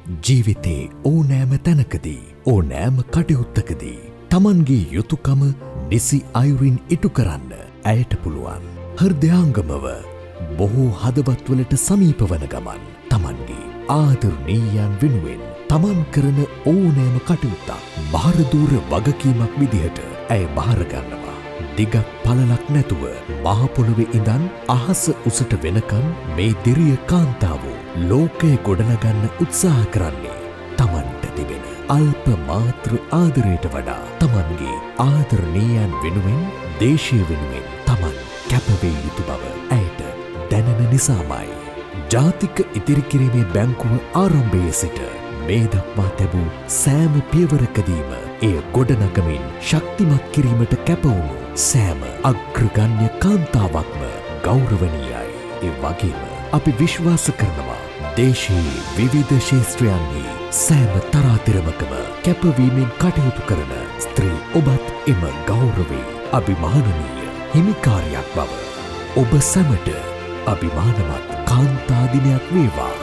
ජීවිතේ ඕනෑම තැනකදී ඕනෑම කටයුත්තකදී තමන්ගේ යුතුයකම නිසි අයුරින් ඉටු කරන්න ඇයට පුළුවන්. හෘදයාංගමව බොහෝ හදවත්වලට සමීප වන ගමන් තමන්ගේ ආදරණීයයන් වෙනුවෙන් තමන් කරන ඕනෑම කටයුත්තක් බාරදූර වගකීමක් විදිහට ඇය බාරගන්නවා. දිගක් පළලක් නැතුව මහ පොළොවේ ඉඳන් අහස උසට වෙනකන් මේ දිරිය කාන්තාවෝ ලෝකය ගොඩනගන්න උත්සාහ කරන්නේ තමන්ට තිබෙන අල්ප මාත්‍ර ආදරයට වඩා තමන්ගේ ආදරණීයයන් වෙනුවෙන් දේශය වෙනුවෙන් තමන් කැපවේ යුතු බව ඇයට දැනෙන නිසාමයි. ජාතික ඉතිරිකිරීමේ බැංකුව ආරම්භයේ සිට මේ දක්වා තැබූ සෑම පියවරකදීම එය ගොඩනගමින් ශක්තිමත් කිරීමට කැපවුණු සෑම අග්‍රගණ්‍ය කාන්තාවක්ම ගෞරවනීයයි. ඒ වගේම අපි විශ්වාස කරනවා දේශයේ විවිධ ක්ෂේත්‍රයන්හි සෑම තරාතිරමකම කැපවීමෙන් කටයුතු කරන ස්ත්‍රී ඔබත් එම ගෞරවේ අභිමානනීය හිමිකාරියක් බව ඔබ සැමට අභිමානවත් කාන්තා දිනයක් වේවා.